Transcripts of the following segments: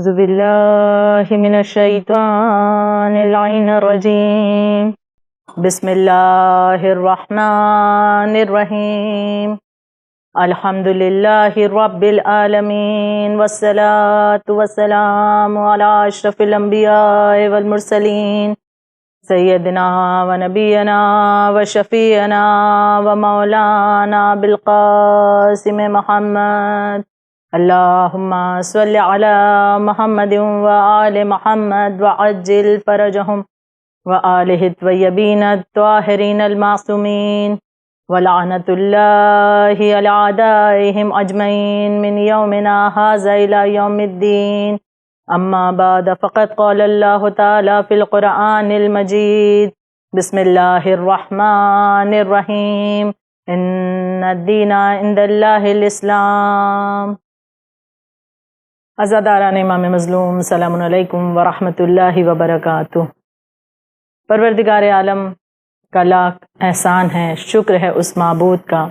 أعوذ بالله من الشيطان اللعين الرجيم. بسم الله الرحمن الرحيم. الحمد لله رب العالمين والصلاة والسلام على أشرف الأنبياء والمرسلين سيدنا ونبينا وشفيعنا ومولانا بالقاسم محمد. اللهم صل على محمد وآل محمد وعجل فرجهم وآله الطيبين الطاهرين المعصومين ولعنة الله على أعدائهم أجمعين من يومنا هذا إلى يوم الدين. أما بعد فقد قال الله تعالى في القرآن المجيد: بسم الله الرحمن الرحيم. إن الدين عند الله الإسلام. عزاداران امام مظلوم، السلام علیکم ورحمۃ اللہ وبرکاتہ۔ پروردگار عالم کا لاکھ احسان ہے، شکر ہے اس معبود کا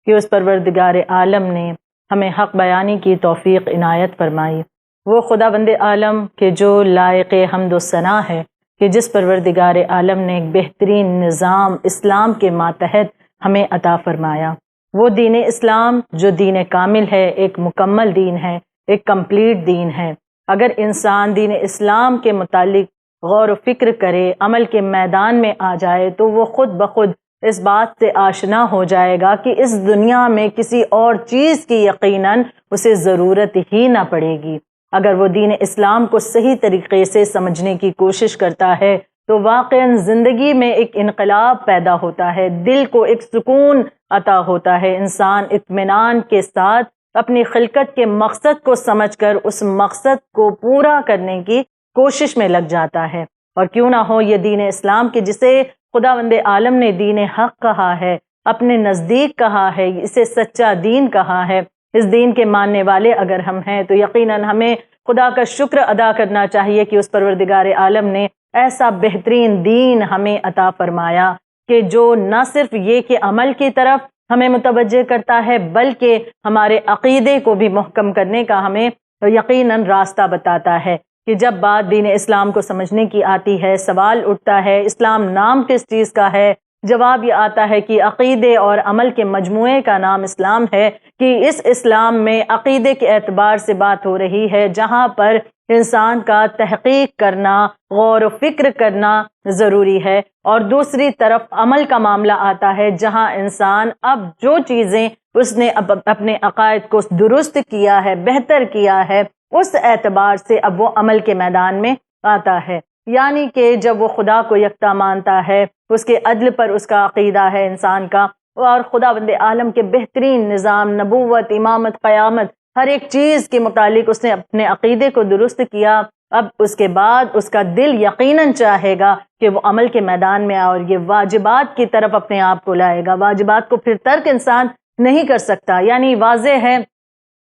کہ اس پروردگار عالم نے ہمیں حق بیانی کی توفیق عنایت فرمائی۔ وہ خداوند عالم کہ جو لائق حمد و ثنا ہے کہ جس پروردگار عالم نے ایک بہترین نظام اسلام کے ماتحت ہمیں عطا فرمایا۔ وہ دین اسلام جو دین کامل ہے، ایک مکمل دین ہے، ایک کمپلیٹ دین ہے۔ اگر انسان دین اسلام کے متعلق غور و فکر کرے، عمل کے میدان میں آ جائے، تو وہ خود بخود اس بات سے آشنا ہو جائے گا کہ اس دنیا میں کسی اور چیز کی یقیناً اسے ضرورت ہی نہ پڑے گی۔ اگر وہ دین اسلام کو صحیح طریقے سے سمجھنے کی کوشش کرتا ہے تو واقعاً زندگی میں ایک انقلاب پیدا ہوتا ہے، دل کو ایک سکون عطا ہوتا ہے، انسان اطمینان کے ساتھ اپنی خلقت کے مقصد کو سمجھ کر اس مقصد کو پورا کرنے کی کوشش میں لگ جاتا ہے۔ اور کیوں نہ ہو یہ دین اسلام کے جسے خداوند عالم نے دین حق کہا ہے، اپنے نزدیک کہا ہے، اسے سچا دین کہا ہے، اس دین کے ماننے والے اگر ہم ہیں تو یقیناً ہمیں خدا کا شکر ادا کرنا چاہیے کہ اس پروردگار عالم نے ایسا بہترین دین ہمیں عطا فرمایا کہ جو نہ صرف یہ کہ عمل کی طرف ہمیں متوجہ کرتا ہے بلکہ ہمارے عقیدے کو بھی محکم کرنے کا ہمیں یقیناً راستہ بتاتا ہے۔ کہ جب بات دین اسلام کو سمجھنے کی آتی ہے، سوال اٹھتا ہے اسلام نام کس چیز کا ہے؟ جواب یہ آتا ہے کہ عقیدے اور عمل کے مجموعے کا نام اسلام ہے، کہ اس اسلام میں عقیدے کے اعتبار سے بات ہو رہی ہے جہاں پر انسان کا تحقیق کرنا، غور و فکر کرنا ضروری ہے، اور دوسری طرف عمل کا معاملہ آتا ہے جہاں انسان اب جو چیزیں اس نے اپنے عقائد کو درست کیا ہے، بہتر کیا ہے، اس اعتبار سے اب وہ عمل کے میدان میں آتا ہے۔ یعنی کہ جب وہ خدا کو یکتا مانتا ہے، اس کے عدل پر اس کا عقیدہ ہے انسان کا، اور خداوند عالم کے بہترین نظام، نبوت، امامت، قیامت، ہر ایک چیز کے متعلق اس نے اپنے عقیدے کو درست کیا، اب اس کے بعد اس کا دل یقیناً چاہے گا کہ وہ عمل کے میدان میں آئے اور یہ واجبات کی طرف اپنے آپ کو لائے گا۔ واجبات کو پھر ترک انسان نہیں کر سکتا۔ یعنی واضح ہے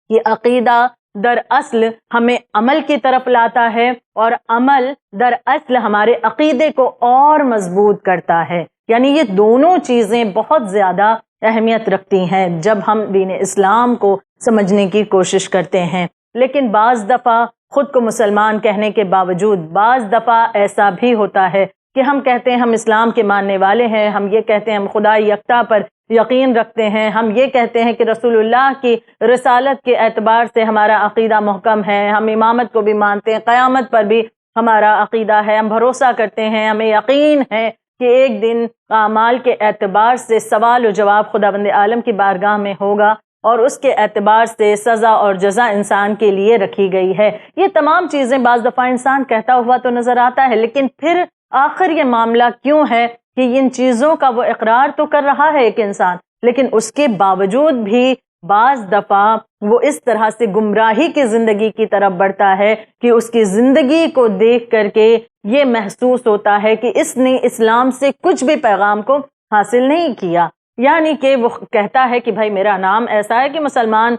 کہ عقیدہ در اصل ہمیں عمل کی طرف لاتا ہے، اور عمل در اصل ہمارے عقیدے کو اور مضبوط کرتا ہے۔ یعنی یہ دونوں چیزیں بہت زیادہ اہمیت رکھتی ہیں جب ہم دین اسلام کو سمجھنے کی کوشش کرتے ہیں۔ لیکن بعض دفعہ خود کو مسلمان کہنے کے باوجود بعض دفعہ ایسا بھی ہوتا ہے کہ ہم کہتے ہیں ہم اسلام کے ماننے والے ہیں، ہم یہ کہتے ہیں ہم خدا یکتا پر یقین رکھتے ہیں، ہم یہ کہتے ہیں کہ رسول اللہ کی رسالت کے اعتبار سے ہمارا عقیدہ محکم ہے، ہم امامت کو بھی مانتے ہیں، قیامت پر بھی ہمارا عقیدہ ہے، ہم بھروسہ کرتے ہیں، ہمیں یقین ہے کہ ایک دن اعمال کے اعتبار سے سوال و جواب خداوند عالم کی بارگاہ میں ہوگا، اور اس کے اعتبار سے سزا اور جزا انسان کے لیے رکھی گئی ہے۔ یہ تمام چیزیں بعض دفعہ انسان کہتا ہوا تو نظر آتا ہے، لیکن پھر آخر یہ معاملہ کیوں ہے کہ ان چیزوں کا وہ اقرار تو کر رہا ہے ایک انسان، لیکن اس کے باوجود بھی بعض دفعہ وہ اس طرح سے گمراہی کی زندگی کی طرف بڑھتا ہے کہ اس کی زندگی کو دیکھ کر کے یہ محسوس ہوتا ہے کہ اس نے اسلام سے کچھ بھی پیغام کو حاصل نہیں کیا۔ یعنی کہ وہ کہتا ہے کہ بھائی میرا نام ایسا ہے کہ مسلمان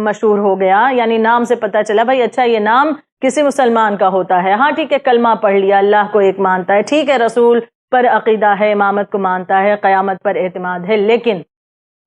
مشہور ہو گیا، یعنی نام سے پتہ چلا بھائی اچھا یہ نام کسی مسلمان کا ہوتا ہے، ہاں ٹھیک ہے کلمہ پڑھ لیا، اللہ کو ایک مانتا ہے، ٹھیک ہے رسول پر عقیدہ ہے، امامت کو مانتا ہے، قیامت پر اعتماد ہے، لیکن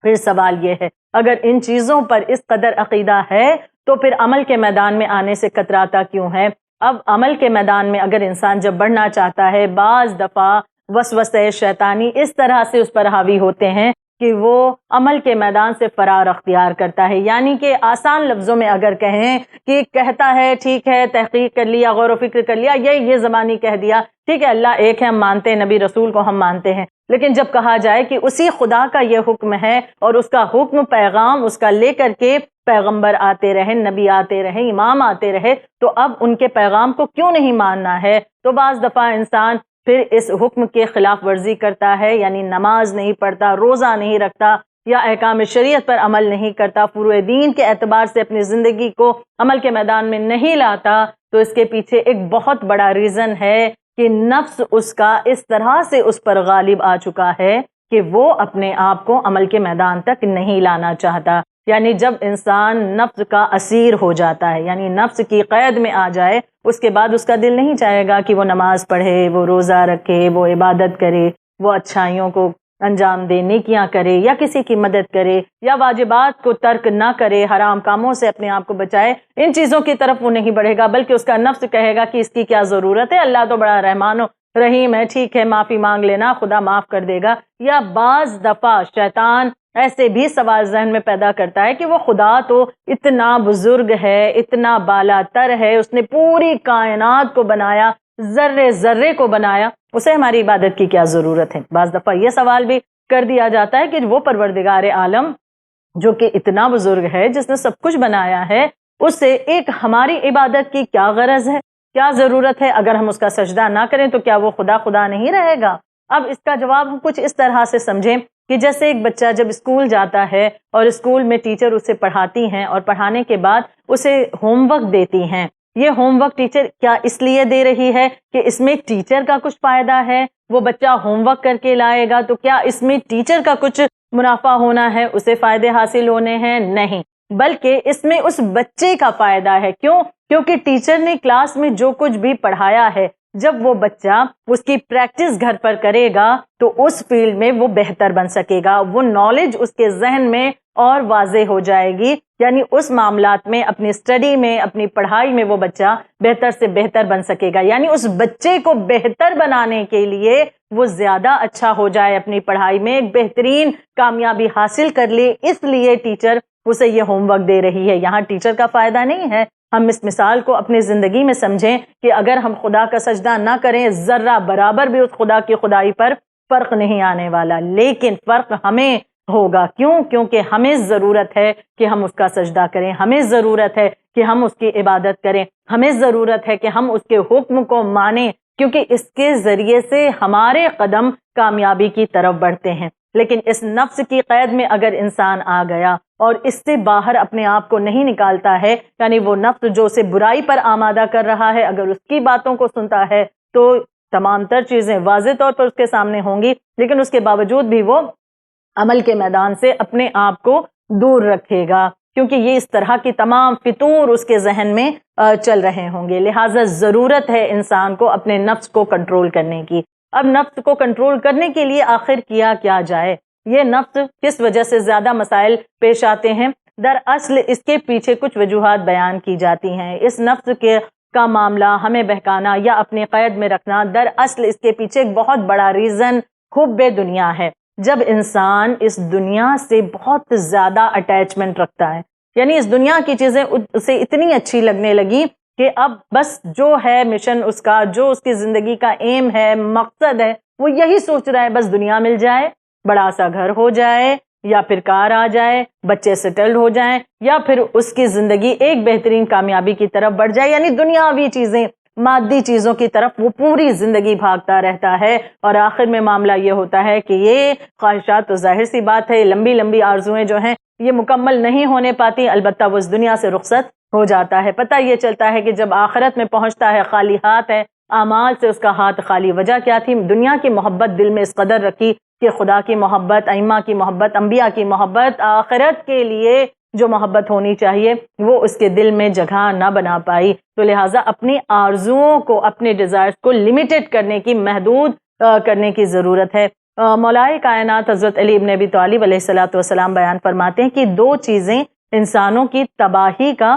پھر سوال یہ ہے اگر ان چیزوں پر اس قدر عقیدہ ہے تو پھر عمل کے میدان میں آنے سے کتراتا کیوں ہے؟ اب عمل کے میدان میں اگر انسان جب بڑھنا چاہتا ہے، بعض دفعہ وسوسے شیطانی اس طرح سے اس پر حاوی ہوتے ہیں کہ وہ عمل کے میدان سے فرار اختیار کرتا ہے. یعنی کہ آسان لفظوں میں اگر کہیں کہ کہتا ہے ٹھیک ہے، تحقیق کر لیا، غور و فکر کر لیا، یہ زبانی کہہ دیا، ٹھیک ہے اللہ ایک ہے، ہم مانتے ہیں، نبی رسول کو ہم مانتے ہیں، لیکن جب کہا جائے کہ اسی خدا کا یہ حکم ہے اور اس کا حکم پیغام اس کا لے کر کے پیغمبر آتے رہے، نبی آتے رہے، امام آتے رہے، تو اب ان کے پیغام کو کیوں نہیں ماننا ہے؟ تو بعض دفعہ انسان پھر اس حکم کے خلاف ورزی کرتا ہے، یعنی نماز نہیں پڑھتا، روزہ نہیں رکھتا، یا احکام شریعت پر عمل نہیں کرتا، فروع دین کے اعتبار سے اپنی زندگی کو عمل کے میدان میں نہیں لاتا. تو اس کے پیچھے ایک بہت بڑا ریزن ہے کہ نفس اس کا اس طرح سے اس پر غالب آ چکا ہے کہ وہ اپنے آپ کو عمل کے میدان تک نہیں لانا چاہتا. یعنی جب انسان نفس کا اسیر ہو جاتا ہے، یعنی نفس کی قید میں آ جائے، اس کے بعد اس کا دل نہیں چاہے گا کہ وہ نماز پڑھے، وہ روزہ رکھے، وہ عبادت کرے، وہ اچھائیوں کو انجام دے، نیکیاں کرے، یا کسی کی مدد کرے، یا واجبات کو ترک نہ کرے، حرام کاموں سے اپنے آپ کو بچائے. ان چیزوں کی طرف وہ نہیں بڑھے گا، بلکہ اس کا نفس کہے گا کہ اس کی کیا ضرورت ہے، اللہ تو بڑا رحمان و رحیم ہے، ٹھیک ہے معافی مانگ لینا، خدا معاف کر دے گا. یا بعض دفعہ شیطان ایسے بھی سوال ذہن میں پیدا کرتا ہے کہ وہ خدا تو اتنا بزرگ ہے، اتنا بالا تر ہے، اس نے پوری کائنات کو بنایا، ذرے ذرے کو بنایا، اسے ہماری عبادت کی کیا ضرورت ہے؟ بعض دفعہ یہ سوال بھی کر دیا جاتا ہے کہ وہ پروردگار عالم جو کہ اتنا بزرگ ہے، جس نے سب کچھ بنایا ہے، اس سے ایک ہماری عبادت کی کیا غرض ہے، کیا ضرورت ہے؟ اگر ہم اس کا سجدہ نہ کریں تو کیا وہ خدا نہیں رہے گا؟ اب اس کا جواب ہم کچھ اس طرح سے سمجھیں کہ جیسے ایک بچہ جب اسکول جاتا ہے اور اسکول میں ٹیچر اسے پڑھاتی ہیں اور پڑھانے کے بعد اسے ہوم ورک دیتی ہیں. یہ ہوم ورک ٹیچر کیا اس لیے دے رہی ہے کہ اس میں ٹیچر کا کچھ فائدہ ہے؟ وہ بچہ ہوم ورک کر کے لائے گا تو کیا اس میں ٹیچر کا کچھ منافع ہونا ہے، اسے فائدے حاصل ہونے ہیں؟ نہیں، بلکہ اس میں اس بچے کا فائدہ ہے. کیوں؟ کیونکہ ٹیچر نے کلاس میں جو کچھ بھی پڑھایا ہے، جب وہ بچہ اس کی پریکٹس گھر پر کرے گا تو اس فیلڈ میں وہ بہتر بن سکے گا، وہ نالج اس کے ذہن میں اور واضح ہو جائے گی. یعنی اس معاملات میں، اپنی اسٹڈی میں، اپنی پڑھائی میں وہ بچہ بہتر سے بہتر بن سکے گا. یعنی اس بچے کو بہتر بنانے کے لیے وہ زیادہ اچھا ہو جائے، اپنی پڑھائی میں ایک بہترین کامیابی حاصل کر لے، اس لیے ٹیچر اسے یہ ہوم ورک دے رہی ہے. یہاں ٹیچر کا فائدہ نہیں ہے. ہم اس مثال کو اپنی زندگی میں سمجھیں کہ اگر ہم خدا کا سجدہ نہ کریں، ذرہ برابر بھی اس خدا کی خدائی پر فرق نہیں آنے والا، لیکن فرق ہمیں ہوگا. کیوں؟ کیونکہ ہمیں ضرورت ہے کہ ہم اس کا سجدہ کریں، ہمیں ضرورت ہے کہ ہم اس کی عبادت کریں، ہمیں ضرورت ہے کہ ہم اس کے حکم کو مانیں، کیونکہ اس کے ذریعے سے ہمارے قدم کامیابی کی طرف بڑھتے ہیں. لیکن اس نفس کی قید میں اگر انسان آ گیا اور اس سے باہر اپنے آپ کو نہیں نکالتا ہے، یعنی وہ نفس جو اسے برائی پر آمادہ کر رہا ہے، اگر اس کی باتوں کو سنتا ہے تو تمام تر چیزیں واضح طور پر اس کے سامنے ہوں گی، لیکن اس کے باوجود بھی وہ عمل کے میدان سے اپنے آپ کو دور رکھے گا، کیونکہ یہ اس طرح کی تمام فطور اس کے ذہن میں چل رہے ہوں گے. لہٰذا ضرورت ہے انسان کو اپنے نفس کو کنٹرول کرنے کی. اب نفس کو کنٹرول کرنے کے لیے آخر کیا جائے؟ یہ نفس کس وجہ سے زیادہ مسائل پیش آتے ہیں؟ دراصل اس کے پیچھے کچھ وجوہات بیان کی جاتی ہیں. اس نفس کا معاملہ ہمیں بہکانا یا اپنی قید میں رکھنا، دراصل اس کے پیچھے ایک بہت بڑا ریزن حب دنیا ہے. جب انسان اس دنیا سے بہت زیادہ اٹیچمنٹ رکھتا ہے، یعنی اس دنیا کی چیزیں اسے اتنی اچھی لگنے لگی کہ اب بس جو ہے مشن اس کا، جو اس کی زندگی کا ایم ہے، مقصد ہے، وہ یہی سوچ رہا ہے بس دنیا مل جائے، بڑا سا گھر ہو جائے، یا پھر کار آ جائے، بچے سیٹلڈ ہو جائیں، یا پھر اس کی زندگی ایک بہترین کامیابی کی طرف بڑھ جائے. یعنی دنیاوی چیزیں، مادی چیزوں کی طرف وہ پوری زندگی بھاگتا رہتا ہے، اور آخر میں معاملہ یہ ہوتا ہے کہ یہ خواہشات تو ظاہر سی بات ہے، لمبی لمبی آرزویں جو ہیں یہ مکمل نہیں ہونے پاتی، البتہ وہ اس دنیا سے رخصت ہو جاتا ہے. پتہ یہ چلتا ہے کہ جب آخرت میں پہنچتا ہے خالی ہاتھ ہے، اعمال سے اس کا ہاتھ خالی. وجہ کیا تھی؟ دنیا کی محبت دل میں اس قدر رکھی کہ خدا کی محبت، ائمہ کی محبت، انبیاء کی محبت، آخرت کے لیے جو محبت ہونی چاہیے وہ اس کے دل میں جگہ نہ بنا پائی. تو لہٰذا اپنی آرزوؤں کو، اپنے ڈیزائرز کو لمیٹڈ کرنے کی، محدود کرنے کی ضرورت ہے. مولائے کائنات حضرت علی ابن ابی طالب علیہ الصلوۃ والسلام بیان فرماتے ہیں کہ دو چیزیں انسانوں کی تباہی کا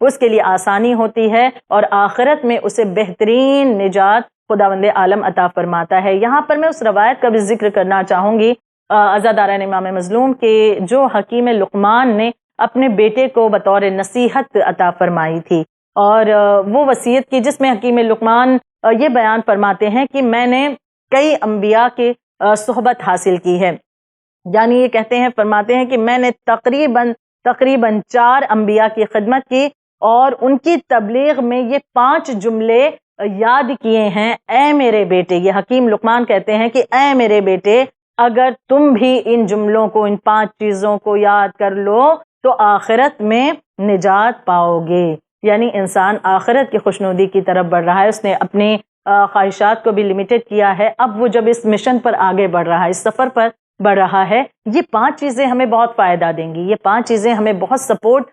اس کے لیے آسانی ہوتی ہے اور آخرت میں اسے بہترین نجات خداوند عالم عطا فرماتا ہے۔ یہاں پر میں اس روایت کا بھی ذکر کرنا چاہوں گی عزاداران امام مظلوم کے، جو حکیم لقمان نے اپنے بیٹے کو بطور نصیحت عطا فرمائی تھی، اور وہ وصیت کی جس میں حکیم لقمان یہ بیان فرماتے ہیں کہ میں نے کئی انبیاء کے صحبت حاصل کی ہے، یعنی یہ کہتے ہیں، فرماتے ہیں کہ میں نے تقریباً 4 انبیاء کی خدمت کی اور ان کی تبلیغ میں یہ 5 جملے یاد کیے ہیں۔ اے میرے بیٹے، یہ حکیم لقمان کہتے ہیں کہ اے میرے بیٹے، اگر تم بھی ان جملوں کو، ان 5 چیزوں کو یاد کر لو تو آخرت میں نجات پاؤ گے۔ یعنی انسان آخرت کی خوشنودی کی طرف بڑھ رہا ہے، اس نے اپنی خواہشات کو بھی لمیٹڈ کیا ہے، اب وہ جب اس مشن پر آگے بڑھ رہا ہے، اس سفر پر بڑھ رہا ہے، یہ 5 چیزیں ہمیں بہت فائدہ دیں گی، یہ 5 چیزیں ہمیں بہت سپورٹ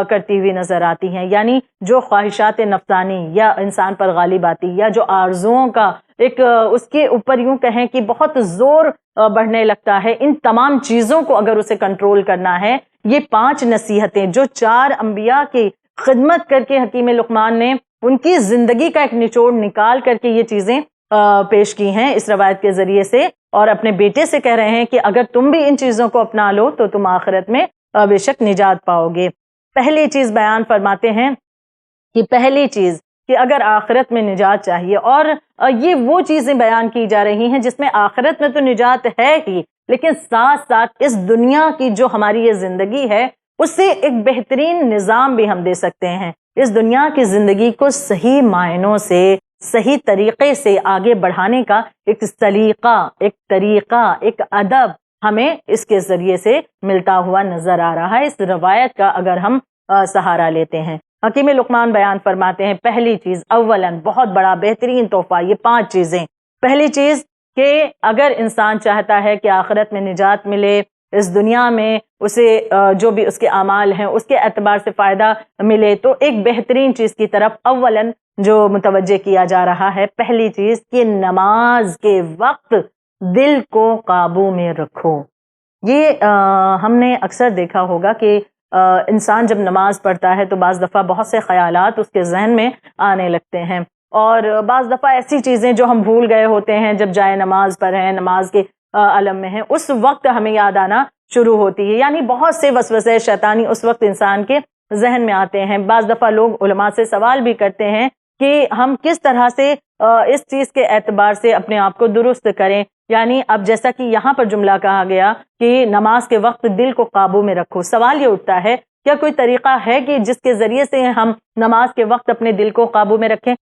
کرتی ہوئی نظر آتی ہیں۔ یعنی جو خواہشات نفسانی یا انسان پر غالب آتی، یا جو آرزوؤں کا ایک اس کے اوپر یوں کہیں کہ بہت زور بڑھنے لگتا ہے، ان تمام چیزوں کو اگر اسے کنٹرول کرنا ہے، یہ 5 نصیحتیں جو 4 انبیاء کی خدمت کر کے حکیم لقمان نے ان کی زندگی کا ایک نچوڑ نکال کر کے یہ چیزیں پیش کی ہیں اس روایت کے ذریعے سے، اور اپنے بیٹے سے کہہ رہے ہیں کہ اگر تم بھی ان چیزوں کو اپنا لو تو تم آخرت میں بے شک نجات پاؤ گے۔ پہلی چیز بیان فرماتے ہیں کہ پہلی چیز کہ اگر آخرت میں نجات چاہیے، اور یہ وہ چیزیں بیان کی جا رہی ہیں جس میں آخرت میں تو نجات ہے ہی، لیکن ساتھ ساتھ اس دنیا کی جو ہماری یہ زندگی ہے اس سے ایک بہترین نظام بھی ہم دے سکتے ہیں۔ اس دنیا کی زندگی کو صحیح معنوں سے، صحیح طریقے سے آگے بڑھانے کا ایک سلیقہ، ایک طریقہ، ایک ادب ہمیں اس کے ذریعے سے ملتا ہوا نظر آ رہا ہے، اس روایت کا اگر ہم سہارا لیتے ہیں۔ حکیم لقمان بیان فرماتے ہیں، پہلی چیز، اولاً بہت بڑا بہترین تحفہ، یہ 5 چیزیں۔ پہلی چیز کہ اگر انسان چاہتا ہے کہ آخرت میں نجات ملے، اس دنیا میں اسے جو بھی اس کے اعمال ہیں اس کے اعتبار سے فائدہ ملے، تو ایک بہترین چیز کی طرف اولاً جو متوجہ کیا جا رہا ہے، پہلی چیز کہ نماز کے وقت دل کو قابو میں رکھو۔ یہ ہم نے اکثر دیکھا ہوگا کہ انسان جب نماز پڑھتا ہے تو بعض دفعہ بہت سے خیالات اس کے ذہن میں آنے لگتے ہیں، اور بعض دفعہ ایسی چیزیں جو ہم بھول گئے ہوتے ہیں جب جائے نماز پر ہیں، نماز کے عالم میں ہیں، اس وقت ہمیں یاد آنا شروع ہوتی ہے۔ یعنی بہت سے وسوسے شیطانی اس وقت انسان کے ذہن میں آتے ہیں۔ بعض دفعہ لوگ علماء سے سوال بھی کرتے ہیں کہ ہم کس طرح سے اس چیز کے اعتبار سے اپنے آپ کو درست کریں۔ یعنی اب جیسا کہ یہاں پر جملہ کہا گیا کہ نماز کے وقت دل کو قابو میں رکھو، سوال یہ اٹھتا ہے کیا کوئی طریقہ ہے کہ جس کے ذریعے سے ہم نماز کے وقت اپنے دل کو قابو میں رکھیں؟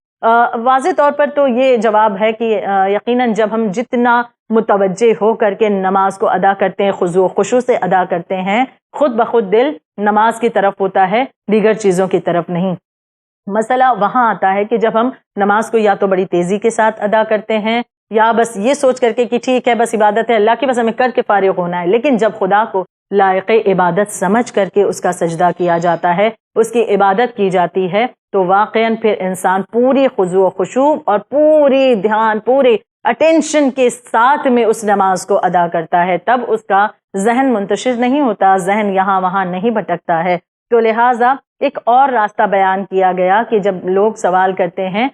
واضح طور پر تو یہ جواب ہے کہ یقیناً جب ہم جتنا متوجہ ہو کر کے نماز کو ادا کرتے ہیں، خضوع و خشوع سے ادا کرتے ہیں، خود بخود دل نماز کی طرف ہوتا ہے، دیگر چیزوں کی طرف نہیں۔ مسئلہ وہاں آتا ہے کہ جب ہم نماز کو یا تو بڑی تیزی کے ساتھ ادا کرتے ہیں، یا بس یہ سوچ کر کے کہ ٹھیک ہے بس عبادت ہے اللہ کی، بس ہمیں کر کے فارغ ہونا ہے، لیکن جب خدا کو لائق عبادت سمجھ کر کے اس کا سجدہ کیا جاتا ہے، اس کی عبادت کی جاتی ہے، تو واقعاً پھر انسان پوری خضوع و خشوع اور پوری دھیان، پورے اٹینشن کے ساتھ میں اس نماز کو ادا کرتا ہے، تب اس کا ذہن منتشر نہیں ہوتا، ذہن یہاں وہاں نہیں بھٹکتا ہے۔ تو لہٰذا ایک اور راستہ بیان کیا گیا کہ جب لوگ سوال کرتے ہیں،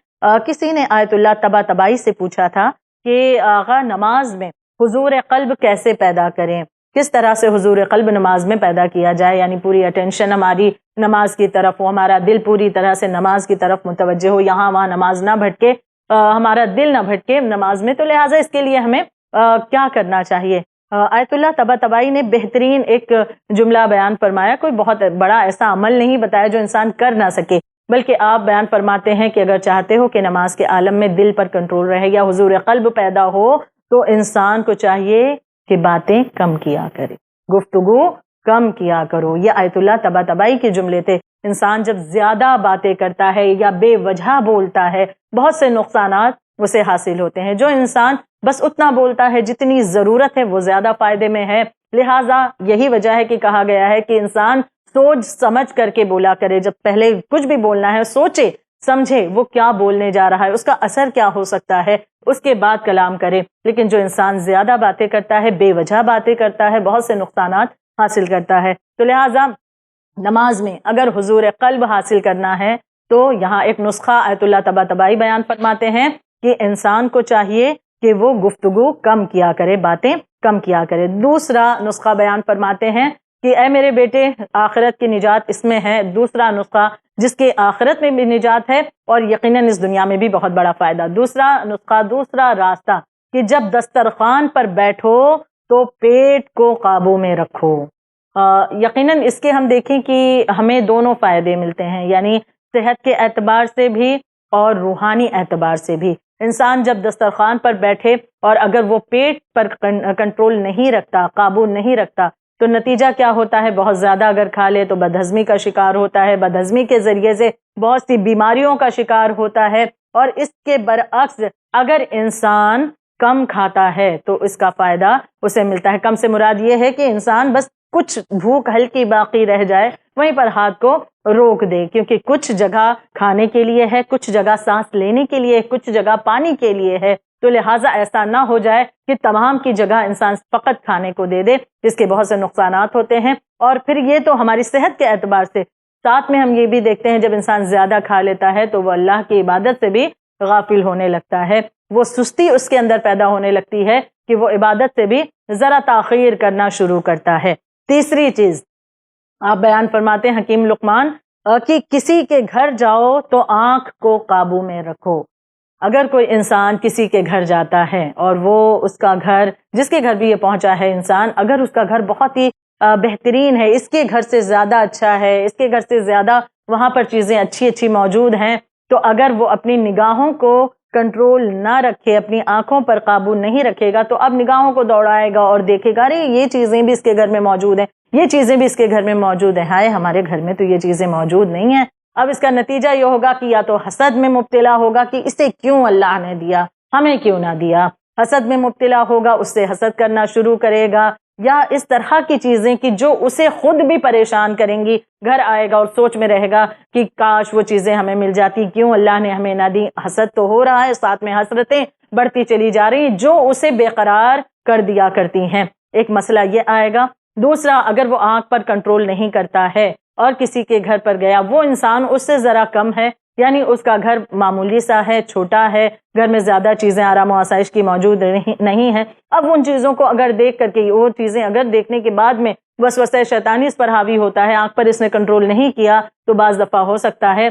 کسی نے آیت اللہ طباطبائی سے پوچھا تھا کہ آغا نماز میں حضور قلب کیسے پیدا کریں، کس طرح سے حضور قلب نماز میں پیدا کیا جائے، یعنی پوری اٹینشن ہماری نماز کی طرف ہو، ہمارا دل پوری طرح سے نماز کی طرف متوجہ ہو، یہاں وہاں نماز نہ بھٹکے، ہمارا دل نہ بھٹکے نماز میں، تو لہٰذا اس کے لیے ہمیں کیا کرنا چاہیے؟ آیت اللہ طباطبائی نے بہترین ایک جملہ بیان فرمایا، کوئی بہت بڑا ایسا عمل نہیں بتایا جو انسان کر نہ سکے، بلکہ آپ بیان فرماتے ہیں کہ اگر چاہتے ہو کہ نماز کے عالم میں دل پر کنٹرول رہے یا حضور قلب پیدا ہو، تو انسان کو چاہیے کہ باتیں کم کیا کرے، گفتگو کم کیا کرو۔ یہ آیت اللہ طباطبائی کے جملے تھے۔ انسان جب زیادہ باتیں کرتا ہے یا بے وجہ بولتا ہے، بہت سے نقصانات اسے حاصل ہوتے ہیں۔ جو انسان بس اتنا بولتا ہے جتنی ضرورت ہے، وہ زیادہ فائدے میں ہے۔ لہٰذا یہی وجہ ہے کہ کہا گیا ہے کہ انسان سوچ سمجھ کر کے بولا کرے، جب پہلے کچھ بھی بولنا ہے سوچے سمجھے وہ کیا بولنے جا رہا ہے، اس کا اثر کیا ہو سکتا ہے، اس کے بعد کلام کرے۔ لیکن جو انسان زیادہ باتیں کرتا ہے، بے وجہ باتیں کرتا ہے، بہت سے نقصانات حاصل کرتا ہے۔ تو لہٰذا نماز میں اگر حضور قلب حاصل کرنا ہے تو یہاں ایک نسخہ آیت اللہ طباطبائی بیان فرماتے ہیں کہ انسان کو چاہیے کہ وہ گفتگو کم کیا کرے، باتیں کم کیا کرے۔ دوسرا نسخہ بیان فرماتے ہیں کہ اے میرے بیٹے، آخرت کی نجات اس میں ہے۔ دوسرا نسخہ جس کے آخرت میں بھی نجات ہے اور یقیناً اس دنیا میں بھی بہت بڑا فائدہ۔ دوسرا نسخہ، دوسرا راستہ کہ جب دسترخوان پر بیٹھو تو پیٹ کو قابو میں رکھو۔ یقیناً اس کے ہم دیکھیں کہ ہمیں دونوں فائدے ملتے ہیں، یعنی صحت کے اعتبار سے بھی اور روحانی اعتبار سے بھی۔ انسان جب دسترخوان پر بیٹھے اور اگر وہ پیٹ پر کنٹرول نہیں رکھتا، قابو نہیں رکھتا، تو نتیجہ کیا ہوتا ہے؟ بہت زیادہ اگر کھا لے تو بدہضمی کا شکار ہوتا ہے، بدہضمی کے ذریعے سے بہت سی بیماریوں کا شکار ہوتا ہے۔ اور اس کے برعکس اگر انسان کم کھاتا ہے تو اس کا فائدہ اسے ملتا ہے۔ کم سے مراد یہ ہے کہ انسان بس کچھ بھوک ہلکی باقی رہ جائے وہیں پر ہاتھ کو روک دے، کیونکہ کچھ جگہ کھانے کے لیے ہے، کچھ جگہ سانس لینے کے لیے، کچھ جگہ پانی کے لیے ہے، تو لہٰذا ایسا نہ ہو جائے کہ تمام کی جگہ انسان فقط کھانے کو دے دے، اس کے بہت سے نقصانات ہوتے ہیں۔ اور پھر یہ تو ہماری صحت کے اعتبار سے، ساتھ میں ہم یہ بھی دیکھتے ہیں جب انسان زیادہ کھا لیتا ہے تو وہ اللہ کی عبادت سے بھی غافل ہونے لگتا ہے، وہ سستی اس کے اندر پیدا ہونے لگتی ہے کہ وہ عبادت سے بھی ذرا تاخیر کرنا شروع کرتا ہے۔ تیسری چیز آپ بیان فرماتے ہیں حکیم لقمان کہ کسی کے گھر جاؤ تو آنکھ کو قابو میں رکھو۔ اگر کوئی انسان کسی کے گھر جاتا ہے اور وہ اس کا گھر، جس کے گھر بھی یہ پہنچا ہے انسان، اگر اس کا گھر بہت ہی بہترین ہے، اس کے گھر سے زیادہ اچھا ہے، اس کے گھر سے زیادہ وہاں پر چیزیں اچھی اچھی موجود ہیں، تو اگر وہ اپنی نگاہوں کو کنٹرول نہ رکھے، اپنی آنکھوں پر قابو نہیں رکھے گا، تو اب نگاہوں کو دوڑائے گا اور دیکھے گا ارے یہ چیزیں بھی اس کے گھر میں موجود ہیں، یہ چیزیں بھی اس کے گھر میں موجود ہیں، ہائے ہمارے گھر میں تو یہ چیزیں موجود نہیں ہیں۔ اب اس کا نتیجہ یہ ہوگا کہ یا تو حسد میں مبتلا ہوگا کہ اسے کیوں اللہ نے دیا، ہمیں کیوں نہ دیا، حسد میں مبتلا ہوگا، اس سے حسد کرنا شروع کرے گا، یا اس طرح کی چیزیں کہ جو اسے خود بھی پریشان کریں گی، گھر آئے گا اور سوچ میں رہے گا کہ کاش وہ چیزیں ہمیں مل جاتی، کیوں اللہ نے ہمیں نہ دی۔ حسد تو ہو رہا ہے، ساتھ میں حسرتیں بڑھتی چلی جا رہی جو اسے بے قرار کر دیا کرتی ہیں۔ ایک مسئلہ یہ آئے گا۔ دوسرا، اگر وہ آنکھ پر کنٹرول نہیں کرتا ہے اور کسی کے گھر پر گیا، وہ انسان اس سے ذرا کم ہے، یعنی اس کا گھر معمولی سا ہے، چھوٹا ہے، گھر میں زیادہ چیزیں آرام و آسائش کی موجود نہیں ہیں، اب ان چیزوں کو اگر دیکھ کر کے، وہ چیزیں اگر دیکھنے کے بعد میں وسوسہ شیطانی اس پر حاوی ہوتا ہے، آنکھ پر اس نے کنٹرول نہیں کیا، تو بعض دفعہ ہو سکتا ہے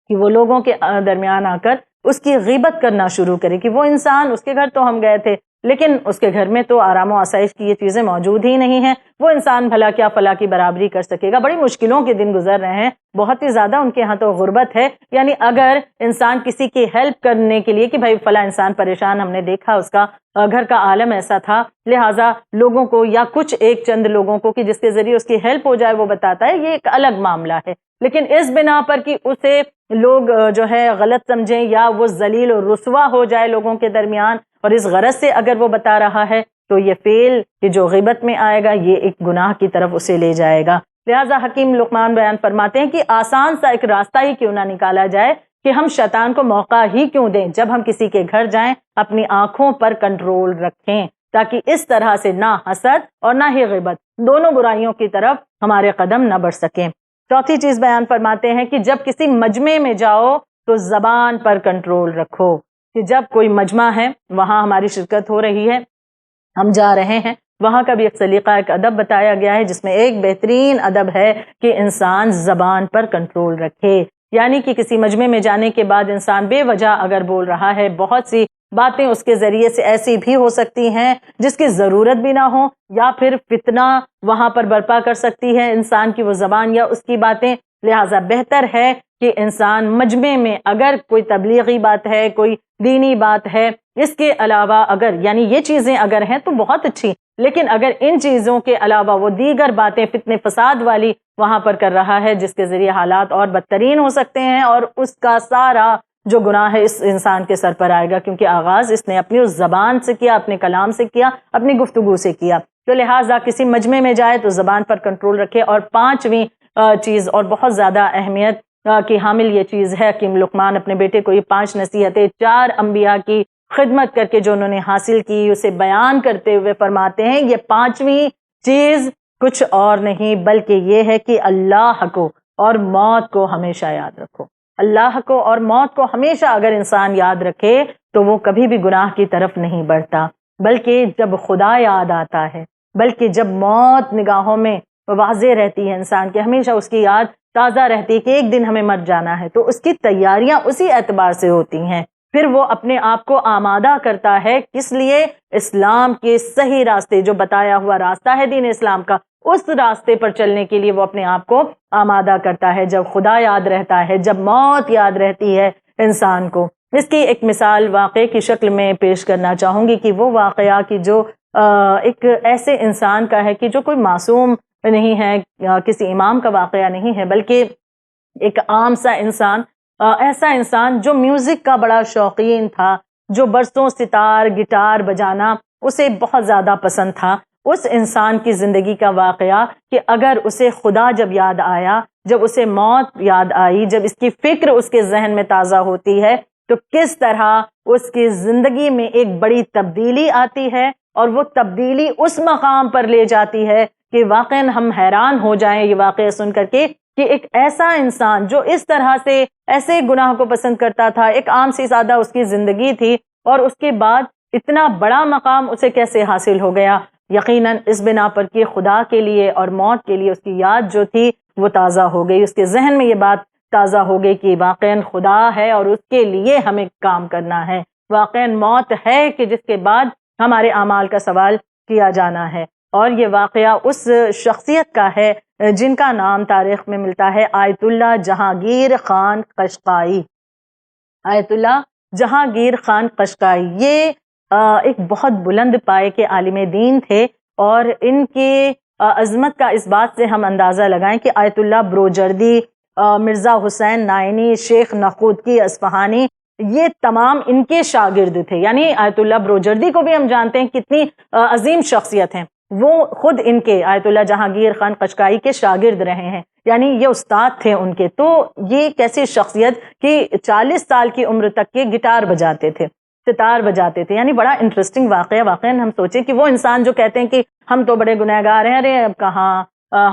کہ وہ لوگوں کے درمیان آ کر اس کی غیبت کرنا شروع کرے کہ وہ انسان، اس کے گھر تو ہم گئے تھے لیکن اس کے گھر میں تو آرام و آسائش کی یہ چیزیں موجود ہی نہیں ہیں، وہ انسان بھلا کیا فلاں کی برابری کر سکے گا، بڑی مشکلوں کے دن گزر رہے ہیں، بہت ہی زیادہ ان کے ہاں تو غربت ہے۔ یعنی اگر انسان کسی کی ہیلپ کرنے کے لیے کہ بھائی فلاں انسان پریشان، ہم نے دیکھا اس کا گھر کا عالم ایسا تھا، لہٰذا لوگوں کو یا کچھ ایک چند لوگوں کو کہ جس کے ذریعے اس کی ہیلپ ہو جائے وہ بتاتا ہے، یہ ایک الگ معاملہ ہے، لیکن اس بنا پر کہ اسے لوگ جو ہے غلط سمجھیں یا وہ ذلیل و رسوا ہو جائے لوگوں کے درمیان، اور اس غرض سے اگر وہ بتا رہا ہے تو یہ فعل کہ جو غیبت میں آئے گا یہ ایک گناہ کی طرف اسے لے جائے گا۔ لہٰذا حکیم لقمان بیان فرماتے ہیں کہ آسان سا ایک راستہ ہی کیوں نہ نکالا جائے کہ ہم شیطان کو موقع ہی کیوں دیں، جب ہم کسی کے گھر جائیں اپنی آنکھوں پر کنٹرول رکھیں، تاکہ اس طرح سے نہ حسد اور نہ ہی غیبت، دونوں برائیوں کی طرف ہمارے قدم نہ بڑھ سکیں۔ چوتھی چیز بیان فرماتے ہیں کہ جب کسی مجمع میں جاؤ تو زبان پر کنٹرول رکھو، کہ جب کوئی مجمع ہے، وہاں ہماری شرکت ہو رہی ہے، ہم جا رہے ہیں، وہاں کا بھی ایک سلیقہ، ایک ادب بتایا گیا ہے، جس میں ایک بہترین ادب ہے کہ انسان زبان پر کنٹرول رکھے، یعنی کہ کسی مجمع میں جانے کے بعد انسان بے وجہ اگر بول رہا ہے، بہت سی باتیں اس کے ذریعے سے ایسی بھی ہو سکتی ہیں جس کی ضرورت بھی نہ ہو، یا پھر فتنہ وہاں پر برپا کر سکتی ہے انسان کی وہ زبان یا اس کی باتیں، لہٰذا بہتر ہے کہ انسان مجمع میں اگر کوئی تبلیغی بات ہے، کوئی دینی بات ہے، اس کے علاوہ اگر یعنی یہ چیزیں اگر ہیں تو بہت اچھی، لیکن اگر ان چیزوں کے علاوہ وہ دیگر باتیں فتنے فساد والی وہاں پر کر رہا ہے، جس کے ذریعے حالات اور بدترین ہو سکتے ہیں، اور اس کا سارا جو گناہ ہے اس انسان کے سر پر آئے گا، کیونکہ آغاز اس نے اپنی اس زبان سے کیا، اپنے کلام سے کیا، اپنی گفتگو سے کیا، تو لہٰذا کسی مجمع میں جائے تو زبان پر کنٹرول رکھے۔ اور پانچویں چیز اور بہت زیادہ اہمیت کی حامل یہ چیز ہے کہ لقمان اپنے بیٹے کو یہ 5 نصیحتیں 4 انبیاء کی خدمت کر کے جو انہوں نے حاصل کی اسے بیان کرتے ہوئے فرماتے ہیں، یہ 5ویں چیز کچھ اور نہیں بلکہ یہ ہے کہ اللہ کو اور موت کو ہمیشہ یاد رکھو۔ اللہ کو اور موت کو ہمیشہ اگر انسان یاد رکھے تو وہ کبھی بھی گناہ کی طرف نہیں بڑھتا، بلکہ جب خدا یاد آتا ہے، بلکہ جب موت نگاہوں میں واضح رہتی ہے انسان کے، ہمیشہ اس کی یاد تازہ رہتی ہے کہ ایک دن ہمیں مر جانا ہے، تو اس کی تیاریاں اسی اعتبار سے ہوتی ہیں۔ پھر وہ اپنے آپ کو آمادہ کرتا ہے، کس لیے؟ اسلام کے صحیح راستے، جو بتایا ہوا راستہ ہے دین اسلام کا، اس راستے پر چلنے کے لیے وہ اپنے آپ کو آمادہ کرتا ہے۔ جب خدا یاد رہتا ہے، جب موت یاد رہتی ہے انسان کو۔ اس کی ایک مثال واقعے کی شکل میں پیش کرنا چاہوں گی کہ وہ واقعہ کہ جو ایک ایسے انسان کا ہے کہ جو کوئی معصوم نہیں ہے، کسی امام کا واقعہ نہیں ہے، بلکہ ایک عام سا انسان، ایسا انسان جو میوزک کا بڑا شوقین تھا، جو برسوں ستار گٹار بجانا اسے بہت زیادہ پسند تھا۔ اس انسان کی زندگی کا واقعہ کہ اگر اسے خدا جب یاد آیا، جب اسے موت یاد آئی، جب اس کی فکر اس کے ذہن میں تازہ ہوتی ہے، تو کس طرح اس کی زندگی میں ایک بڑی تبدیلی آتی ہے، اور وہ تبدیلی اس مقام پر لے جاتی ہے کہ واقعاً ہم حیران ہو جائیں یہ واقعہ سن کر کے کہ ایک ایسا انسان جو اس طرح سے ایسے گناہ کو پسند کرتا تھا، ایک عام سی سادہ اس کی زندگی تھی، اور اس کے بعد اتنا بڑا مقام اسے کیسے حاصل ہو گیا؟ یقیناً اس بنا پر کہ خدا کے لیے اور موت کے لیے اس کی یاد جو تھی وہ تازہ ہو گئی، اس کے ذہن میں یہ بات تازہ ہو گئی کہ واقعاً خدا ہے اور اس کے لیے ہمیں کام کرنا ہے، واقعاً موت ہے کہ جس کے بعد ہمارے اعمال کا سوال کیا جانا ہے۔ اور یہ واقعہ اس شخصیت کا ہے جن کا نام تاریخ میں ملتا ہے آیت اللہ جہانگیر خان قشقائی۔ آیت اللہ جہانگیر خان قشقائی یہ ایک بہت بلند پائے کے عالم دین تھے، اور ان کی عظمت کا اس بات سے ہم اندازہ لگائیں کہ آیت اللہ بروجردی، مرزا حسین نائینی، شیخ نقودکی اصفہانی، یہ تمام ان کے شاگرد تھے۔ یعنی آیت اللہ بروجردی کو بھی ہم جانتے ہیں کتنی عظیم شخصیت ہیں، وہ خود ان کے آیت اللہ جہانگیر خان قشقائی کے شاگرد رہے ہیں، یعنی یہ استاد تھے ان کے۔ تو یہ کیسی شخصیت کہ 40 سال کی عمر تک کے گٹار بجاتے تھے، ستار بجاتے تھے، یعنی بڑا انٹرسٹنگ واقعہ۔ واقعاً ہم سوچیں کہ وہ انسان جو کہتے ہیں کہ ہم تو بڑے گنہگار ہیں، ارے اب کہاں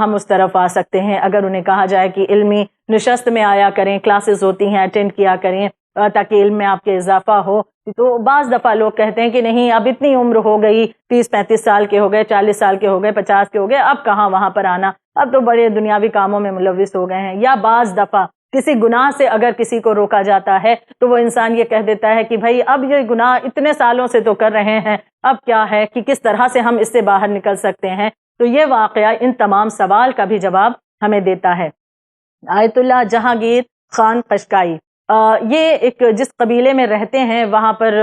ہم اس طرف آ سکتے ہیں، اگر انہیں کہا جائے کہ علمی نشست میں آیا کریں، کلاسز ہوتی ہیں اٹینڈ کیا کریں تاکہ علم میں آپ کے اضافہ ہو، تو بعض دفعہ لوگ کہتے ہیں کہ نہیں اب اتنی عمر ہو گئی، 30-35 سال کے ہو گئے، 40 سال کے ہو گئے، 50 کے ہو گئے، اب کہاں وہاں پر آنا، اب تو بڑے دنیاوی کاموں میں ملوث ہو گئے ہیں۔ یا بعض دفعہ کسی گناہ سے اگر کسی کو روکا جاتا ہے تو وہ انسان یہ کہہ دیتا ہے کہ بھائی اب یہ گناہ اتنے سالوں سے تو کر رہے ہیں، اب کیا ہے کہ کس طرح سے ہم اس سے باہر نکل سکتے ہیں۔ تو یہ واقعہ ان تمام سوال کا بھی جواب ہمیں دیتا ہے۔ آیت اللہ جہانگیر خان قشقائی یہ ایک جس قبیلے میں رہتے ہیں وہاں پر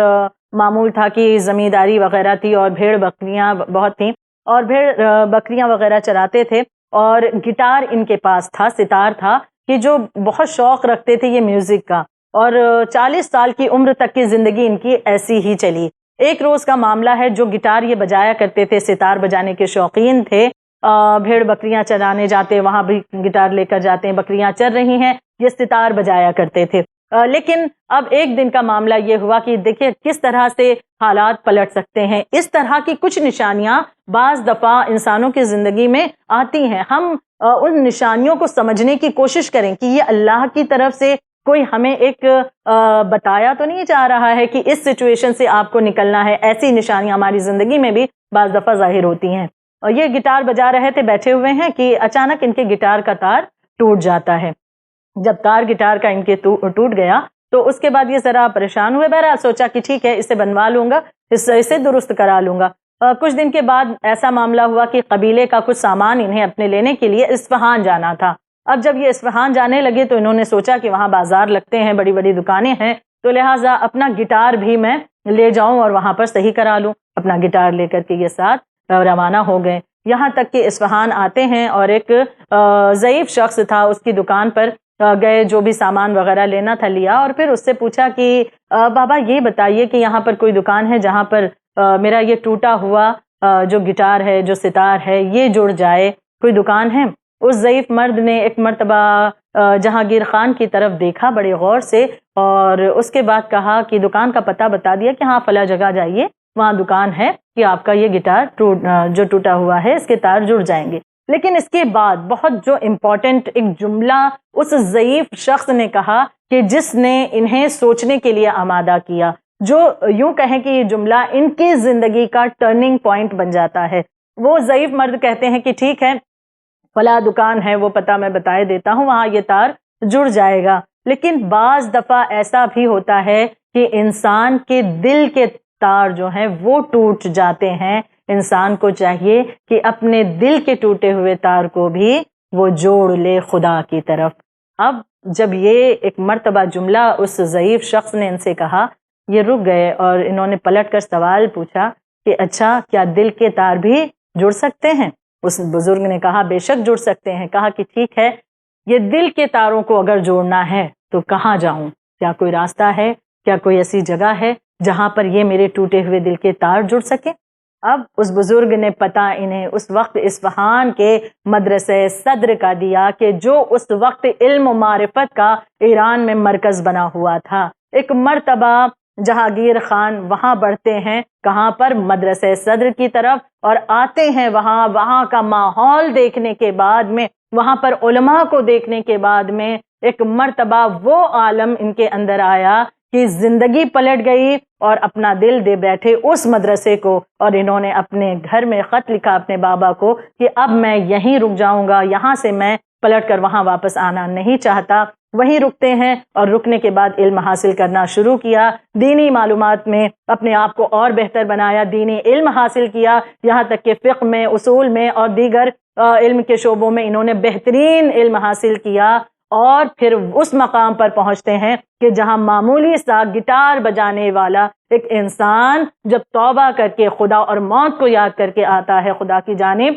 معمول تھا کہ زمینداری وغیرہ تھی، اور بھیڑ بکریاں بہت تھیں، اور بھیڑ بکریاں وغیرہ چراتے تھے، اور گٹار ان کے پاس تھا، ستار تھا، کہ جو بہت شوق رکھتے تھے یہ میوزک کا، اور 40 سال کی عمر تک کی زندگی ان کی ایسی ہی چلی۔ ایک روز کا معاملہ ہے، جو گٹار یہ بجایا کرتے تھے، ستار بجانے کے شوقین تھے، بھیڑ بکریاں چرانے جاتے، وہاں بھی گٹار لے کر جاتے ہیں، بکریاں چر رہی ہیں، یہ ستار بجایا کرتے تھے۔ لیکن اب ایک دن کا معاملہ یہ ہوا کہ دیکھیں کس طرح سے حالات پلٹ سکتے ہیں۔ اس طرح کی کچھ نشانیاں بعض دفعہ انسانوں کی زندگی میں آتی ہیں، ہم ان نشانیوں کو سمجھنے کی کوشش کریں کہ یہ اللہ کی طرف سے کوئی ہمیں ایک بتایا تو نہیں جا رہا ہے کہ اس سچویشن سے آپ کو نکلنا ہے۔ ایسی نشانیاں ہماری زندگی میں بھی بعض دفعہ ظاہر ہوتی ہیں۔ اور یہ گٹار بجا رہے تھے، بیٹھے ہوئے ہیں کہ اچانک ان کے گٹار کا تار ٹوٹ جاتا ہے۔ جب تار گٹار کا ان کے ٹوٹ گیا تو اس کے بعد یہ ذرا پریشان ہوئے، بہرحال سوچا کہ ٹھیک ہے اسے بنوا لوں گا، اسے درست کرا لوں گا۔ کچھ دن کے بعد ایسا معاملہ ہوا کہ قبیلے کا کچھ سامان انہیں اپنے لینے کے لیے اصفہان جانا تھا۔ اب جب یہ اصفہان جانے لگے تو انہوں نے سوچا کہ وہاں بازار لگتے ہیں، بڑی بڑی دکانیں ہیں، تو لہٰذا اپنا گٹار بھی میں لے جاؤں اور وہاں پر صحیح کرا لوں۔ اپنا گٹار لے کر کے یہ ساتھ روانہ ہو گئے، یہاں تک کہ اصفہان آتے ہیں اور ایک ضعیف شخص تھا، اس کی دکان پر گئے، جو بھی سامان وغیرہ لینا تھا لیا، اور پھر اس سے پوچھا کہ بابا یہ بتائیے کہ یہاں پر کوئی دکان ہے جہاں پر میرا یہ ٹوٹا ہوا جو گٹار ہے، جو ستار ہے، یہ جڑ جائے، کوئی دکان ہے؟ اس ضعیف مرد نے ایک مرتبہ جہانگیر خان کی طرف دیکھا بڑے غور سے، اور اس کے بعد کہا کہ دکان کا پتہ بتا دیا کہ ہاں فلاں جگہ جائیے، وہاں دکان ہے کہ آپ کا یہ گٹار جو ٹوٹا ہوا ہے اس کے تار جڑ جائیں گے۔ لیکن اس کے بعد بہت جو امپورٹنٹ ایک جملہ اس ضعیف شخص نے کہا کہ جس نے انہیں سوچنے کے لیے آمادہ کیا، جو یوں کہیں کہ یہ جملہ ان کی زندگی کا ٹرننگ پوائنٹ بن جاتا ہے۔ وہ ضعیف مرد کہتے ہیں کہ ٹھیک ہے، فلاں دکان ہے، وہ پتہ میں بتائے دیتا ہوں، وہاں یہ تار جڑ جائے گا۔ لیکن بعض دفعہ ایسا بھی ہوتا ہے کہ انسان کے دل کے تار جو ہیں وہ ٹوٹ جاتے ہیں۔ انسان کو چاہیے کہ اپنے دل کے ٹوٹے ہوئے تار کو بھی وہ جوڑ لے خدا کی طرف۔ اب جب یہ ایک مرتبہ جملہ اس ضعیف شخص نے ان سے کہا، یہ رک گئے اور انہوں نے پلٹ کر سوال پوچھا کہ اچھا کیا دل کے تار بھی جڑ سکتے ہیں؟ اس بزرگ نے کہا بے شک جڑ سکتے ہیں۔ کہا کہ ٹھیک ہے، یہ دل کے تاروں کو اگر جوڑنا ہے تو کہاں جاؤں؟ کیا کوئی راستہ ہے؟ کیا کوئی ایسی جگہ ہے جہاں پر یہ میرے ٹوٹے ہوئے دل کے تار جڑ سکے؟ اب اس بزرگ نے پتہ انہیں اس وقت اصفہان کے مدرسہ صدر کا دیا کہ جو اس وقت علم و معرفت کا ایران میں مرکز بنا ہوا تھا۔ ایک مرتبہ جہانگیر خان وہاں بڑھتے ہیں، کہاں پر؟ مدرسہ صدر کی طرف، اور آتے ہیں وہاں کا ماحول دیکھنے کے بعد میں، وہاں پر علماء کو دیکھنے کے بعد میں ایک مرتبہ وہ عالم ان کے اندر آیا کہ زندگی پلٹ گئی، اور اپنا دل دے بیٹھے اس مدرسے کو، اور انہوں نے اپنے گھر میں خط لکھا اپنے بابا کو کہ اب میں یہیں رک جاؤں گا، یہاں سے میں پلٹ کر وہاں واپس آنا نہیں چاہتا۔ وہیں رکتے ہیں، اور رکنے کے بعد علم حاصل کرنا شروع کیا، دینی معلومات میں اپنے آپ کو اور بہتر بنایا، دینی علم حاصل کیا، یہاں تک کہ فقہ میں، اصول میں اور دیگر علم کے شعبوں میں انہوں نے بہترین علم حاصل کیا، اور پھر اس مقام پر پہنچتے ہیں کہ جہاں معمولی سا گٹار بجانے والا ایک انسان جب توبہ کر کے خدا اور موت کو یاد کر کے آتا ہے خدا کی جانب،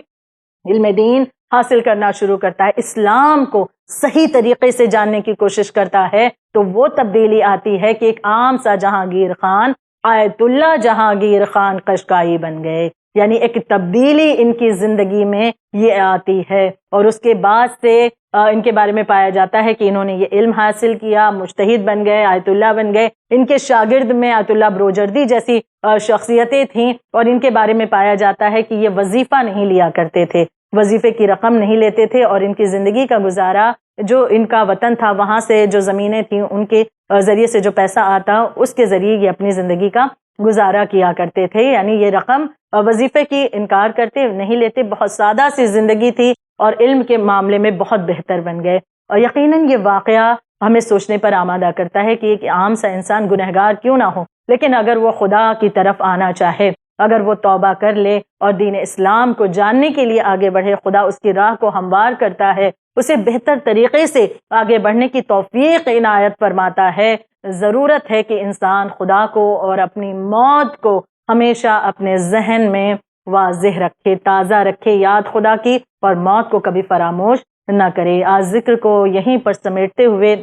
علم دین حاصل کرنا شروع کرتا ہے، اسلام کو صحیح طریقے سے جاننے کی کوشش کرتا ہے، تو وہ تبدیلی آتی ہے کہ ایک عام سا جہانگیر خان آیت اللہ جہانگیر خان قشقائی بن گئے۔ یعنی ایک تبدیلی ان کی زندگی میں یہ آتی ہے، اور اس کے بعد سے ان کے بارے میں پایا جاتا ہے کہ انہوں نے یہ علم حاصل کیا، مجتہد بن گئے، آیت اللہ بن گئے۔ ان کے شاگرد میں آیت اللہ بروجردی جیسی شخصیتیں تھیں، اور ان کے بارے میں پایا جاتا ہے کہ یہ وظیفہ نہیں لیا کرتے تھے، وظیفے کی رقم نہیں لیتے تھے، اور ان کی زندگی کا گزارا جو ان کا وطن تھا وہاں سے جو زمینیں تھیں ان کے ذریعے سے جو پیسہ آتا اس کے ذریعے یہ اپنی زندگی کا گزارا کیا کرتے تھے۔ یعنی یہ رقم وظیفے کی انکار کرتے نہیں لیتے، بہت سادہ سی زندگی تھی، اور علم کے معاملے میں بہت بہتر بن گئے۔ اور یقیناً یہ واقعہ ہمیں سوچنے پر آمادہ کرتا ہے کہ ایک عام سا انسان گنہگار کیوں نہ ہو، لیکن اگر وہ خدا کی طرف آنا چاہے، اگر وہ توبہ کر لے اور دین اسلام کو جاننے کے لیے آگے بڑھے، خدا اس کی راہ کو ہموار کرتا ہے، اسے بہتر طریقے سے آگے بڑھنے کی توفیق عنایت فرماتا ہے۔ ضرورت ہے کہ انسان خدا کو اور اپنی موت کو ہمیشہ اپنے ذہن میں واضح رکھے، تازہ رکھے یاد خدا کی، اور موت کو کبھی فراموش نہ کرے۔ آج ذکر کو یہیں پر سمیٹتے ہوئے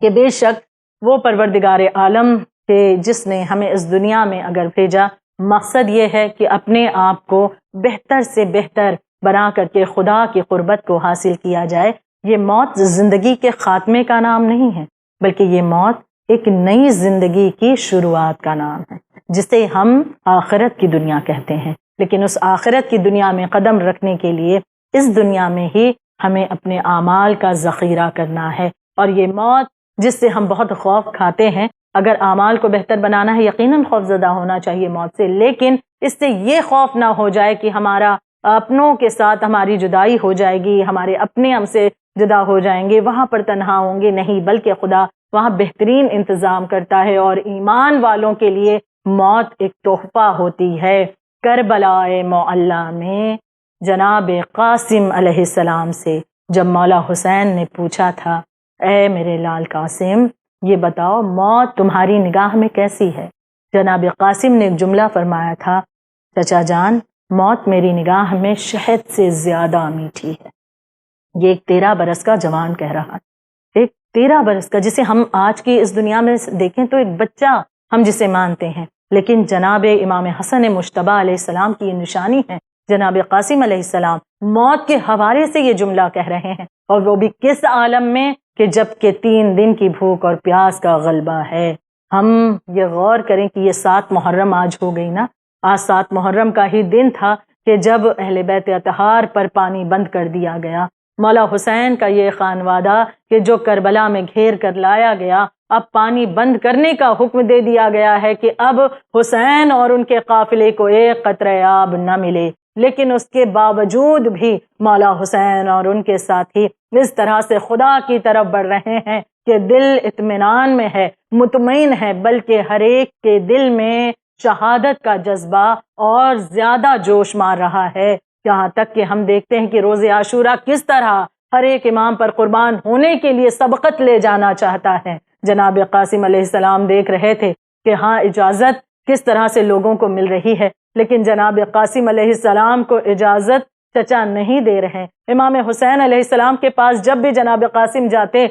کہ بے شک وہ پروردگار عالم کہ جس نے ہمیں اس دنیا میں اگر بھیجا، مقصد یہ ہے کہ اپنے آپ کو بہتر سے بہتر بنا کر کے خدا کی قربت کو حاصل کیا جائے۔ یہ موت زندگی کے خاتمے کا نام نہیں ہے، بلکہ یہ موت ایک نئی زندگی کی شروعات کا نام ہے، جسے ہم آخرت کی دنیا کہتے ہیں۔ لیکن اس آخرت کی دنیا میں قدم رکھنے کے لیے اس دنیا میں ہی ہمیں اپنے اعمال کا ذخیرہ کرنا ہے، اور یہ موت جس سے ہم بہت خوف کھاتے ہیں، اگر اعمال کو بہتر بنانا ہے یقیناً خوف زدہ ہونا چاہیے موت سے، لیکن اس سے یہ خوف نہ ہو جائے کہ ہمارا اپنوں کے ساتھ ہماری جدائی ہو جائے گی، ہمارے اپنے ہم سے جدا ہو جائیں گے، وہاں پر تنہا ہوں گے، نہیں، بلکہ خدا وہاں بہترین انتظام کرتا ہے، اور ایمان والوں کے لیے موت ایک تحفہ ہوتی ہے۔ کربلا معلی میں جناب قاسم علیہ السلام سے جب مولا حسین نے پوچھا تھا، اے میرے لال قاسم، یہ بتاؤ موت تمہاری نگاہ میں کیسی ہے؟ جناب قاسم نے ایک جملہ فرمایا تھا، چچا جان، موت میری نگاہ میں شہد سے زیادہ میٹھی ہے۔ یہ ایک 13 برس کا جوان کہہ رہا ہے، ایک 13 برس کا، جسے ہم آج کی اس دنیا میں دیکھیں تو ایک بچہ ہم جسے مانتے ہیں، لیکن جناب امام حسن مجتبیٰ علیہ السلام کی یہ نشانی ہے۔ جناب قاسم علیہ السلام موت کے حوالے سے یہ جملہ کہہ رہے ہیں، اور وہ بھی کس عالم میں کہ جب کہ 3 دن کی بھوک اور پیاس کا غلبہ ہے۔ ہم یہ غور کریں کہ یہ 7 محرم آج ہو گئی نا، آج 7 محرم کا ہی دن تھا کہ جب اہل بیت اطہار پر پانی بند کر دیا گیا، مولا حسین کا یہ خانوادہ کہ جو کربلا میں گھیر کر لایا گیا، اب پانی بند کرنے کا حکم دے دیا گیا ہے کہ اب حسین اور ان کے قافلے کو ایک قطرہ آب نہ ملے، لیکن اس کے باوجود بھی مولا حسین اور ان کے ساتھی اس طرح سے خدا کی طرف بڑھ رہے ہیں کہ دل اطمینان میں ہے، مطمئن ہے، بلکہ ہر ایک کے دل میں شہادت کا جذبہ اور زیادہ جوش مار رہا ہے، یہاں تک کہ ہم دیکھتے ہیں کہ روز عاشورہ کس طرح ہر ایک امام پر قربان ہونے کے لیے سبقت لے جانا چاہتا ہے۔ جناب قاسم علیہ السلام دیکھ رہے تھے کہ ہاں اجازت کس طرح سے لوگوں کو مل رہی ہے، لیکن جناب قاسم علیہ السلام کو اجازت چچا نہیں دے رہے۔ امام حسین علیہ السلام کے پاس جب بھی جناب قاسم جاتے،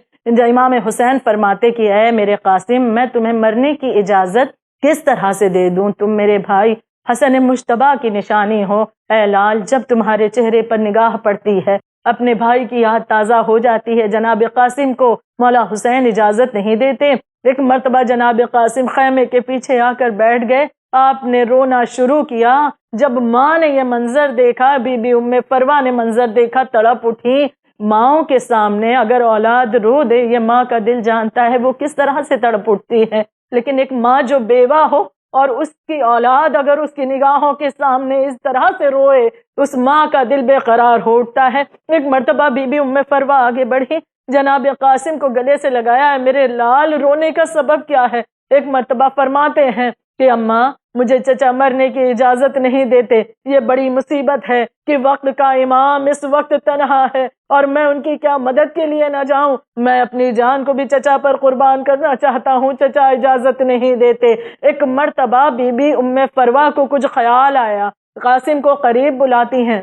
امام حسین فرماتے کہ اے میرے قاسم، میں تمہیں مرنے کی اجازت کس طرح سے دے دوں؟ تم میرے بھائی حسن مجتبیٰ کی نشانی ہو، اے لال، جب تمہارے چہرے پر نگاہ پڑتی ہے اپنے بھائی کی یاد تازہ ہو جاتی ہے۔ جناب قاسم کو مولا حسین اجازت نہیں دیتے۔ ایک مرتبہ جناب قاسم خیمے کے پیچھے آ کر بیٹھ گئے، آپ نے رونا شروع کیا۔ جب ماں نے یہ منظر دیکھا، بی بی ام فروا نے منظر دیکھا، تڑپ اٹھی۔ ماؤں کے سامنے اگر اولاد رو دے، یہ ماں کا دل جانتا ہے وہ کس طرح سے تڑپ اٹھتی ہے، لیکن ایک ماں جو بیوہ ہو اور اس کی اولاد اگر اس کی نگاہوں کے سامنے اس طرح سے روئے، اس ماں کا دل بے قرار ہو اٹھتا ہے۔ ایک مرتبہ بی بی ام فروا آگے بڑھی، جناب قاسم کو گلے سے لگایا، ہے میرے لال، رونے کا سبب کیا ہے؟ ایک مرتبہ فرماتے ہیں کہ اماں، مجھے چچا مرنے کی اجازت نہیں دیتے، یہ بڑی مصیبت ہے کہ وقت کا امام اس وقت تنہا ہے اور میں ان کی کیا مدد کے لیے نہ جاؤں؟ میں اپنی جان کو بھی چچا پر قربان کرنا چاہتا ہوں، چچا اجازت نہیں دیتے۔ ایک مرتبہ بی بی ام فروا کو کچھ خیال آیا، قاسم کو قریب بلاتی ہیں،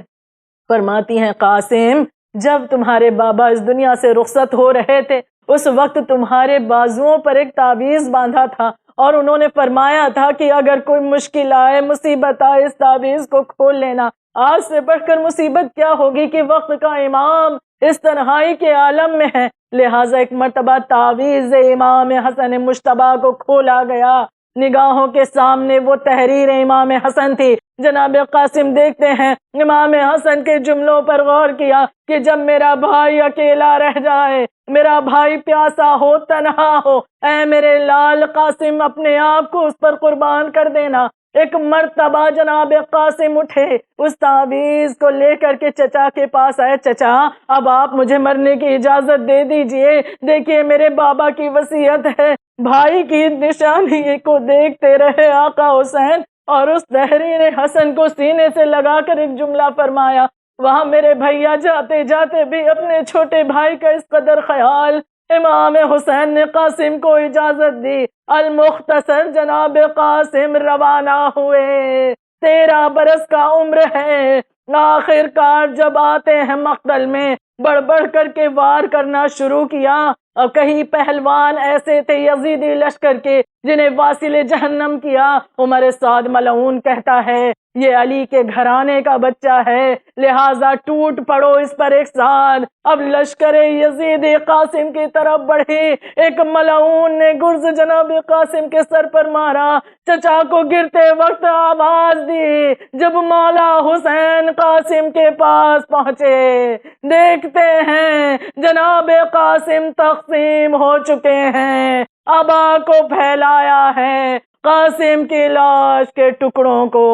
فرماتی ہیں قاسم، جب تمہارے بابا اس دنیا سے رخصت ہو رہے تھے اس وقت تمہارے بازوؤں پر ایک تعویذ باندھا تھا اور انہوں نے فرمایا تھا کہ اگر کوئی مشکل آئے، مصیبت آئے، اس تعویذ کو کھول لینا۔ آج سے بڑھ کر مصیبت کیا ہوگی کہ وقت کا امام اس تنہائی کے عالم میں ہے، لہٰذا ایک مرتبہ تعویذ امام حسن مجتبیٰ کو کھولا گیا۔ نگاہوں کے سامنے وہ تحریر امام حسن تھی۔ جناب قاسم دیکھتے ہیں، امام حسن کے جملوں پر غور کیا کہ جب میرا بھائی اکیلا رہ جائے، میرا بھائی پیاسا ہو، تنہا ہو، اے میرے لال قاسم، اپنے آپ کو اس پر قربان کر دینا۔ ایک مرتبہ جناب قاسم اٹھے، اس تعویذ کو لے کر کے چچا کے پاس آئے، چچا اب آپ مجھے مرنے کی اجازت دے دیجئے، دیکھیے میرے بابا کی وصیت ہے۔ بھائی کی نشانی کو دیکھتے رہے آقا حسین اور اس تحریر حسن کو سینے سے لگا کر ایک جملہ فرمایا، وہاں میرے بھیا جاتے جاتے بھی اپنے چھوٹے بھائی کا اس قدر خیال۔ امام حسین نے قاسم کو اجازت دی، المختصر جناب قاسم روانہ ہوئے۔ 13 برس کا عمر ہے، آخر کار جب آتے ہیں مقتل میں بڑھ بڑھ کر کے وار کرنا شروع کیا، اور کئی پہلوان ایسے تھے یزیدی لشکر کے جنہیں واصل جہنم کیا۔ عمر سعد ملعون کہتا ہے یہ علی کے گھرانے کا بچہ ہے، لہٰذا ٹوٹ پڑو اس پر ایک ساتھ۔ اب لشکر یزید قاسم کی طرف بڑھی، ایک ملعون نے گرز جناب قاسم کے سر پر مارا، چچا کو گرتے وقت آواز دی۔ جب مولا حسین قاسم کے پاس پہنچے، دیکھتے ہیں جناب قاسم تقسیم ہو چکے ہیں، عبا کو پھیلایا ہے، قاسم کی لاش کے ٹکڑوں کو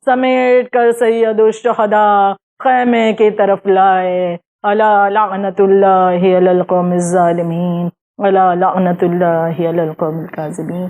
سمیٹ کر سید الشہداء خیمے کی طرف لائے۔ الا لعنت اللہ علی القوم الظالمین، الا لعنت اللہ علی القوم الکاذبین۔